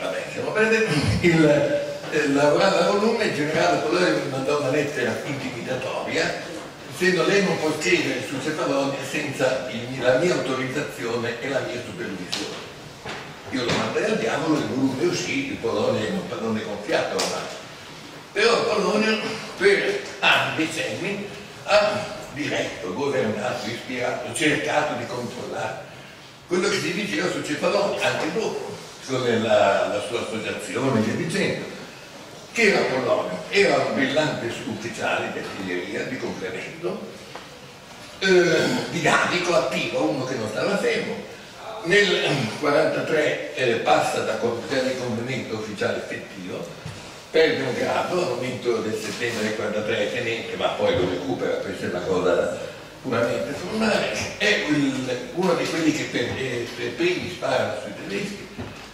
vabbè, siamo lavorava a volume, il generale Pollone mi mandò una lettera intimidatoria dicendo lei non può scrivere su Cefalonia senza la mia autorizzazione e la mia supervisione. Io lo mandai al diavolo, il volume uscì, il Polonio è un pallone gonfiato ormai. Però Polonio per anni, decenni, ha diretto, governato, ispirato, cercato di controllare quello che si diceva su Cefalonia, anche dopo, con la sua associazione e via dicendo. Che era Polonio? Era un brillante ufficiale di artiglieria, di complemento, dinamico, attivo, uno che non stava fermo. Nel 1943 passa da capitano di complemento ufficiale effettivo, perde un grado al momento del settembre del 1943 è tenente, ma poi lo recupera, questa è una cosa puramente formale. È uno di quelli che per primi spara sui tedeschi,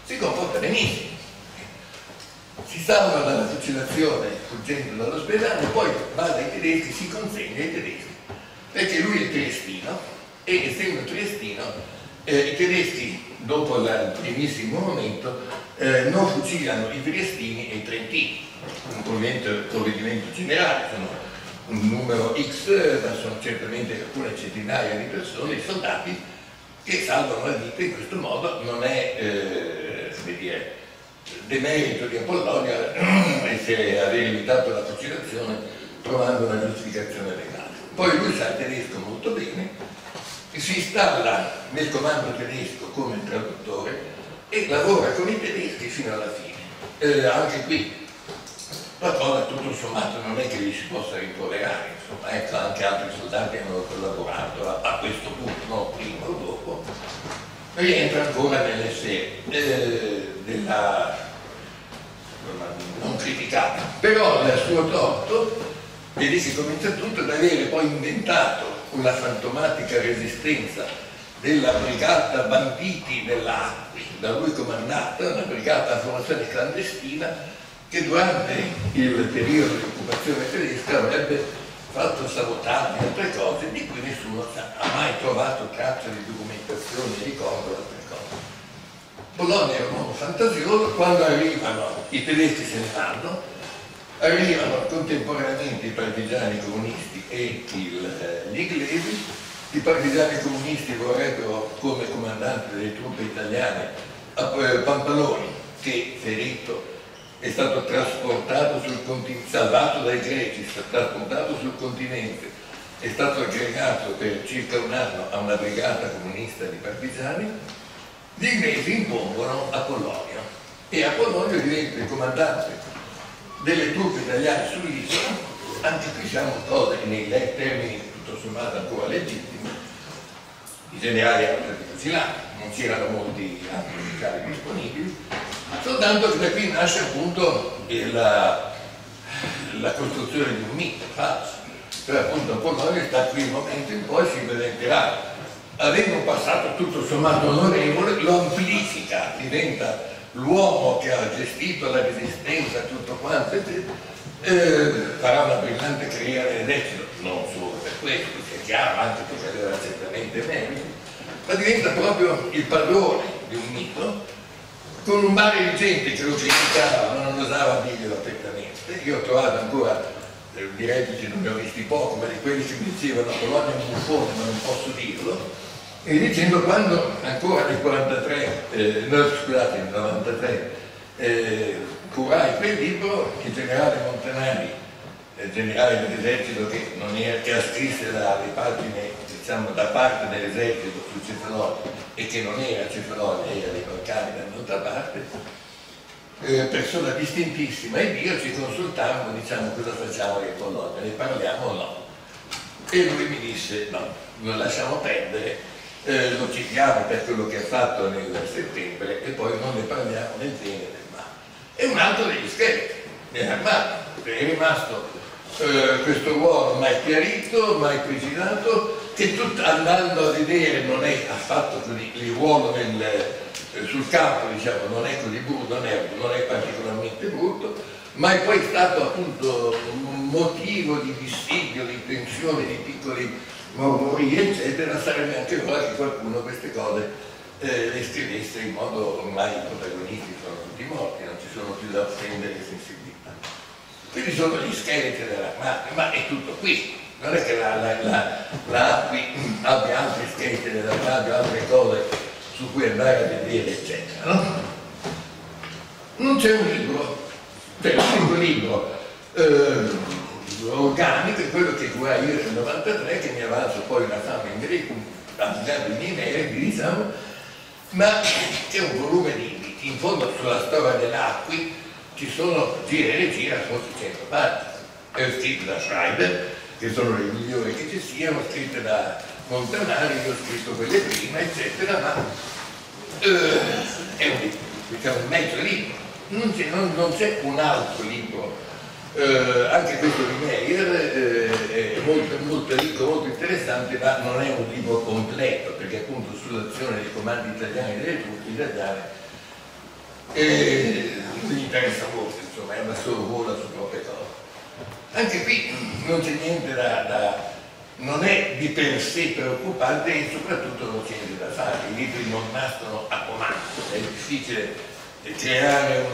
si comporta benissimo. Si salva dalla fucilazione fuggendo dall'ospedale, poi va dai tedeschi, si consegna ai tedeschi, perché lui è triestino e essendo triestino i tedeschi dopo il primissimo momento non fucilano i triestini e i trentini, un provvedimento generale, sono un numero X, ma sono certamente alcune centinaia di persone, i soldati che salvano la vita in questo modo. Non è come dire demerito di Apollonia aver evitato la fucilazione trovando una giustificazione legale. Poi lui sa il tedesco molto bene, si installa nel comando tedesco come traduttore e lavora con i tedeschi fino alla fine. Anche qui la cosa tutto sommato non è che gli si possa rimproverare, insomma, ecco, anche altri soldati hanno collaborato a questo punto, non prima o dopo. Rientra ancora nelle non criticata, però il suo torto, e lì si comincia tutto, ad avere poi inventato una fantomatica resistenza della brigata banditi dell'Acqui, da lui comandata, una brigata a formazione clandestina che durante il periodo di occupazione tedesca avrebbe fatto sabotaggi e altre cose di cui nessuno ha mai trovato traccia di documentazione, ricordo altre cose. Bologna era un uomo fantasioso, quando arrivano i tedeschi se ne vanno, arrivano contemporaneamente i partigiani comunisti e gli inglesi. I partigiani comunisti vorrebbero come comandante delle truppe italiane Pampaloni, che ferito è stato trasportato sul continente, salvato dai greci, trasportato sul continente, è stato aggregato per circa un anno a una brigata comunista di partigiani. Gli inglesi impongono Apollonio e Apollonio diventa il comandante delle truppe italiane sull'isola. Anche qui siamo cose nei termini tutto sommato ancora legittimi. I generali erano stati fucilati, non c'erano molti altri ufficiali disponibili, soltanto che da qui nasce appunto la costruzione di un mito falso, cioè appunto Apollonio sta qui il momento in cui si presenterà, avendo un passato tutto sommato onorevole, lo amplifica, diventa l'uomo che ha gestito la resistenza, tutto quanto, farà una brillante carriera nell'esercito, non solo per questo, sia chiaro, anche perché aveva certamente meriti, ma diventa proprio il padrone di un mito, con un mare di gente che lo criticava ma non osava dirglielo apertamente. Io ho trovato ancora di redditi, non ne ho visti poco, ma di quelli che mi dicevano Bologna è un buffone ma non posso dirlo, e dicendo quando ancora nel 43, no, scusate, nel 93 curai quel libro, il generale Montanari, generale dell'esercito che ha scritto le pagine, diciamo, da parte dell'esercito su Cefalonia e che non era Cefalonia, era dei Balcani da un'altra parte, persona distintissima, e io ci consultammo, diciamo, cosa facciamo di Apollonia, ne parliamo o no? E lui mi disse no, lo lasciamo perdere, lo citiamo per quello che ha fatto nel settembre e poi non ne parliamo nel bene e nel male. E un altro degli scheletri nell'armadio, è rimasto questo ruolo mai chiarito, mai precisato, che andando a vedere non è affatto così, il ruolo sul campo, diciamo, non è così brutto, non è particolarmente brutto, ma è poi stato appunto un motivo di dissidio, di tensione, di piccoli mormorii, eccetera. Sarebbe anche ora che qualcuno queste cose le scrivesse in modo ormai protagonistico. tutti morti, non ci sono più da offendere sensibilità. Quindi sono gli scheletri dell'armadio, ma è tutto qui. Non è che l'API abbia altri scheletri dell'armadio, altre cose su cui andare a vedere, eccetera, no? Non c'è un libro, c'è un libro organico, è quello che curai io nel 93, che mi avanzo poi una fama in greco, applicando i miei meriti, diciamo, ma c'è un volume di libri. In fondo sulla storia dell'API ci sono, gira e rigira, sono 600 pagine. È scritto da Schreiber, che sono le migliori che ci siano, scritte da Montanari, io ho scritto quelle prima, eccetera, ma è un libro, diciamo un mezzo libro. Non c'è un altro libro, anche questo di Meyer è molto ricco, molto interessante, ma non è un libro completo, perché appunto sull'azione dei comandi italiani e delle truppe italiane non gli interessa molto, insomma, è una solo vola su troppe cose. Anche qui non c'è niente non è di per sé preoccupante e soprattutto non c'è niente da fare, i libri non nascono a comando, è difficile creare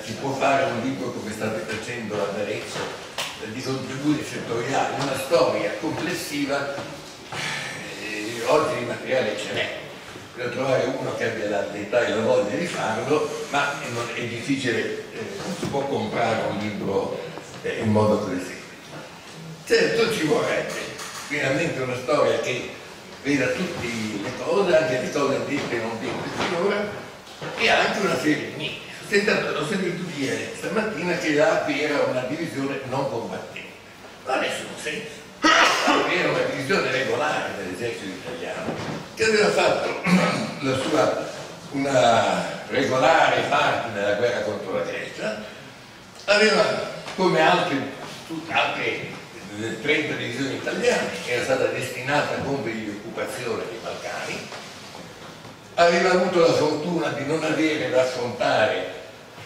si può fare un libro come state facendo ad Arezzo di contributi settoriali, una storia complessiva, oggi il materiale ce n'è, per trovare uno che abbia l'età e la voglia di farlo, ma è difficile, non si può comprare un libro in modo così semplice. Certo ci vorrebbe finalmente una storia che veda tutte le cose, anche le cose dette e non dette finora, e anche una serie di miti. Ho sentito dire stamattina che l'API era una divisione non combattente, ma ha nessun senso. L'API era una divisione regolare dell'esercito italiano che aveva fatto una regolare parte nella guerra contro la Grecia, aveva come altre 30 divisioni italiane, era stata destinata a compiti di occupazione dei Balcani, aveva avuto la fortuna di non avere da affrontare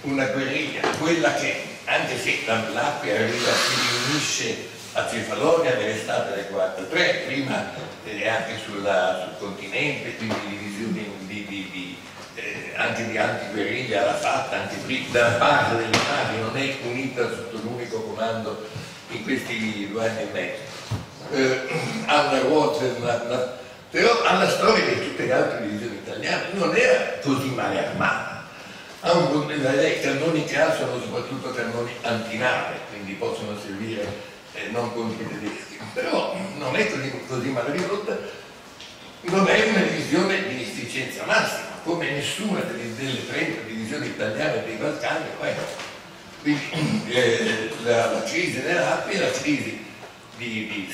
una guerriglia, quella che, anche se l'API arriva, si riunisce a Cefalonia nell'estate del 43, prima anche sul continente, quindi divisioni anche di antiguerriglia l'ha fatta, anche dalla parte dell'Italia, non è unita sotto l'unico comando in questi 2 anni e mezzo. Anna Watson, però alla storia di tutte le altre divisioni italiane non era così male armata. I cannoni che ha sono soprattutto cannoni antinave, quindi possono servire non contro i tedeschi, però non è così male ridotta, non è una divisione di efficienza massima, come nessuna delle 30 divisioni italiane dei Balcani. Quindi la crisi dell'API è la crisi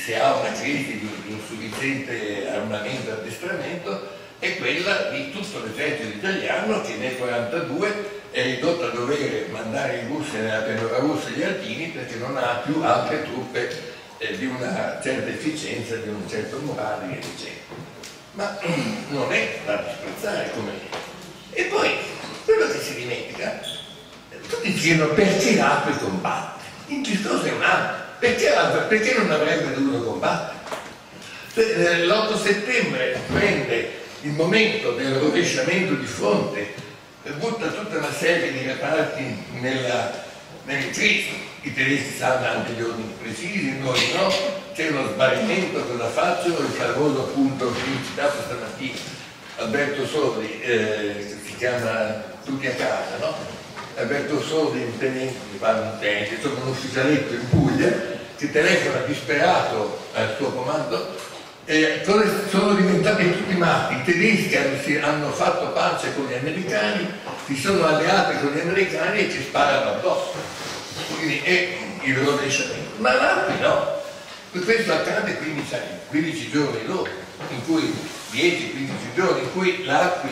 se ha una crisi di insufficiente armamento e addestramento, è quella di tutto l'esercito italiano che nel 1942 è ridotto a dover mandare in Russia, nella pianura russa, gli alpini, perché non ha più altre truppe di una certa efficienza, di un certo morale, e eccetera. Ma non è da disprezzare come. E poi quello che si dimentica, tutti chiedono perché l'API combatte. In che cosa è un altro? Perché non avrebbe dovuto combattere? L'8 settembre prende il momento del rovesciamento di fronte, butta tutta una serie di reparti nelle crisi. I tedeschi sanno anche gli ordini precisi, noi no, c'è uno sbarrimento, cosa faccio? Il famoso appunto che ho citato stamattina, Alberto Sodi, che si chiama Tutti a casa, no? Alberto Sodi, un tenente, insomma un ufficialetto in Puglia, che telefona disperato al suo comando, sono diventati tutti matti. I tedeschi hanno fatto pace con gli americani, si sono alleati con gli americani e ci sparano addosso. Quindi è il rovesciamento. Ma l'API no, questo accade 15 giorni dopo, in cui 10-15 giorni in cui l'API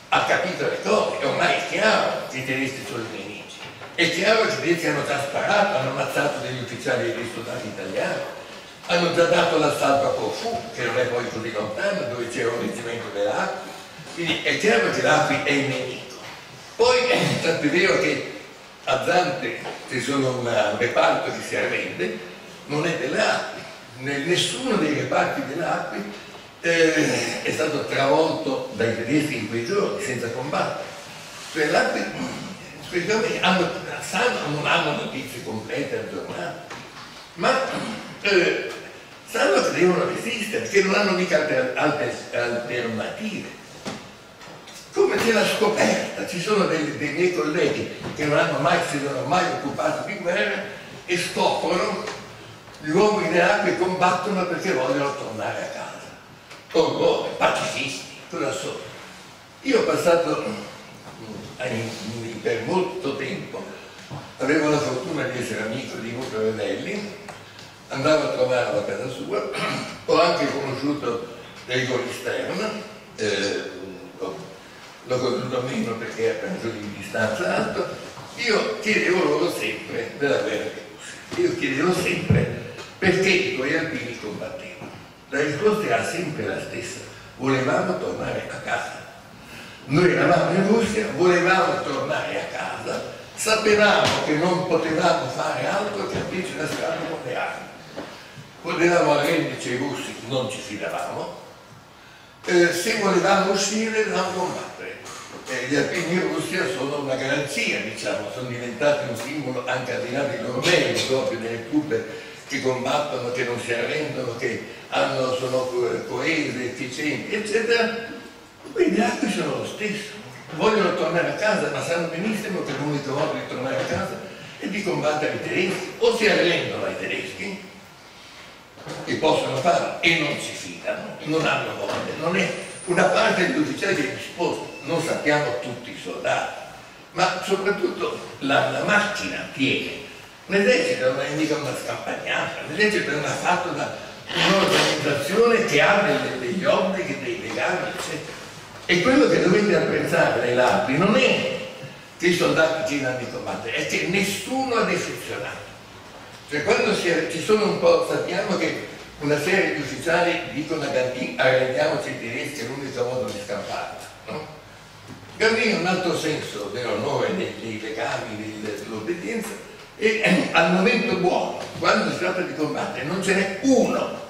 ha capito le cose. Ormai è chiaro che i tedeschi sono i nemici, è chiaro che i tedeschi hanno già sparato, hanno ammazzato degli ufficiali e dei soldati italiani, hanno già dato l'assalto a Corfù, che non è poi così lontano, dove c'era un reggimento dell'API. Quindi è chiaro che l'API è il nemico. Poi è tanto vero che a Zante c'è solo un reparto che si arrende, non è dell'API, nessuno dei reparti dell'API è stato travolto dai tedeschi in quei giorni senza combattere. Cioè l'API sanno, non hanno notizie complete aggiornate, ma sanno che devono resistere, che non hanno mica alternative. Come c'è la scoperta, ci sono dei miei colleghi che non si sono mai occupati di guerra e scoprono gli uomini che combattono perché vogliono tornare a casa. Orrore, pacifisti, cosa sono? Io ho passato per molto tempo, avevo la fortuna di essere amico di Luca Revelli, andavo a trovarlo a casa sua, ho anche conosciuto Igor Stern, l'ho conosciuto meno perché penso di distanza alto. Io chiedevo loro sempre della guerra di Russia, io chiedevo sempre perché i tuoi alpini combattevano. La risposta era sempre la stessa: volevamo tornare a casa. Noi eravamo in Russia, volevamo tornare a casa, sapevamo che non potevamo fare altro che aprirci la strada con le armi. Potevamo arrenderci ai russi, non ci fidavamo. Se volevamo uscire, dovevamo combattere. Gli alpini in Russia sono una garanzia, diciamo, sono diventati un simbolo anche al di là dei normali, proprio delle truppe che combattono, che non si arrendono, che sono coese, efficienti, eccetera. Quindi altri sono lo stesso, vogliono tornare a casa, ma sanno benissimo che l'unico modo di tornare a casa è di combattere i tedeschi, o si arrendono ai tedeschi, che possono farlo e non si fidano, non hanno voglia, non è una parte degli ufficiali che è disposta, non sappiamo tutti i soldati, ma soprattutto la macchina tiene. L'esercito non è mica una scampagnata, l'esercito è fatto da un'organizzazione che ha degli obblighi, dei legami, eccetera. E quello che dovete apprezzare dai ladri non è che i soldati girano di combattere, è che nessuno è defezionato. Cioè quando ci sono un po', sappiamo che una serie di ufficiali dicono a Gandhi: arrendiamoci ai tedeschi, è l'unico modo di scamparla, no? Gandhi ha un altro senso dell'onore, dei legami, dell'obbedienza, e al momento buono, quando si tratta di combattere, non ce n'è uno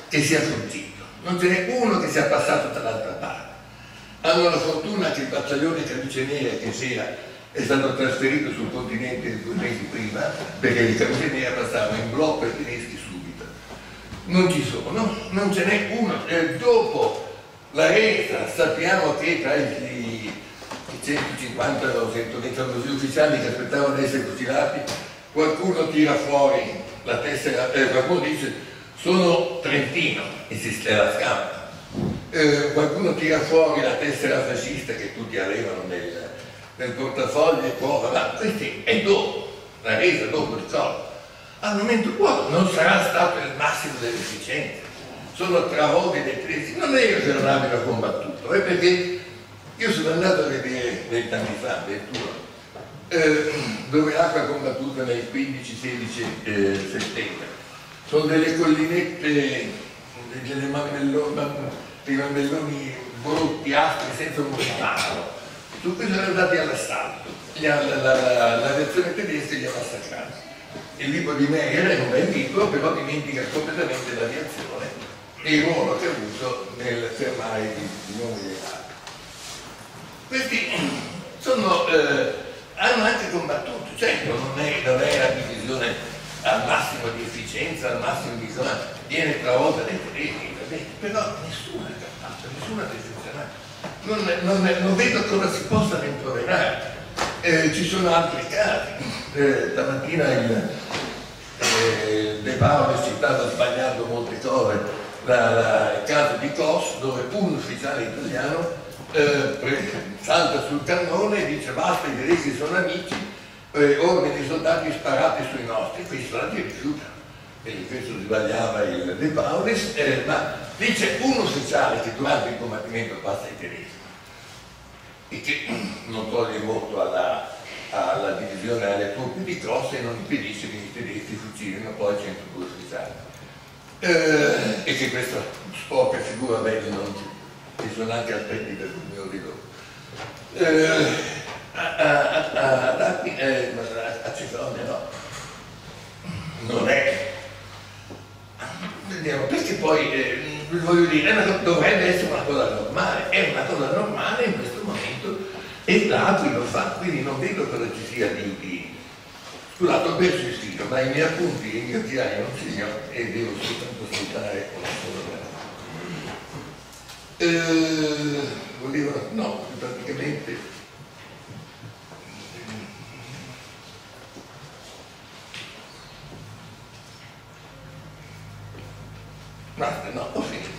che sia fuggito, non ce n'è uno che sia passato dall'altra parte. Hanno la fortuna che il battaglione Camicie Nere è stato trasferito sul continente 2 mesi prima, perché i Camicie Nere passavano in blocco ai tedeschi subito. Non ci sono, non ce n'è uno. Dopo la resa sappiamo che tra i 150 o 120 ufficiali che aspettavano di essere fucilati, qualcuno tira fuori la tessera, qualcuno dice sono trentino e si la scampa. Qualcuno tira fuori la tessera fascista che tutti avevano nel portafoglio e prova, ma questo è dopo, la resa dopo il colpo. Al momento buono non sarà stato il massimo dell'efficienza, sono travolti dei tedeschi, non è che non abbiano combattuto, è perché io sono andato a vedere 20 anni fa, 21, dove l'acqua ha combattuto nel 15-16 settembre. Sono delle collinette, dei mammelloni brutti, aspri, senza un riparo. Su cui sono andati all'assalto. L'aviazione tedesca li ha massacrati. Il libro di Meyer è un bel libro, però dimentica completamente l'aviazione e il ruolo che ha avuto nel fermare gli uomini dei ladri. Questi hanno anche combattuto, certo non è la divisione al massimo di efficienza, al massimo di zona, viene travolta dai tedeschi, però nessuno è capace, nessuno è defezionato. Non vedo cosa si possa rimproverare. Ci sono altri casi. Stamattina De Paolo ha citato sbagliando molte cose, il caso di Kos, dove un ufficiale italiano salta sul cannone e dice basta, i tedeschi sono amici, ordini ai soldati sparate sui nostri. Questi soldati rifiutano, quindi questo sbagliava il De Paulis, ma dice un ufficiale che durante il combattimento passa ai tedeschi, e che non toglie molto alla divisione alle truppe di Cross e non impedisce che i tedeschi fucilino poi 102 ufficiali, e che questa sporca figura bella non ci sono anche aspetti vergognosi loro. A Cefalonia no, non è, vediamo, perché poi voglio dire, dovrebbe essere una cosa normale, è una cosa normale in questo momento e l'Apri lo fa, quindi non vedo cosa ci sia di... Scusate, ho perso il sito, ma i miei appunti e i miei occhiali non segnano e devo soltanto saltare volevo, no, praticamente basta, no, ho finito.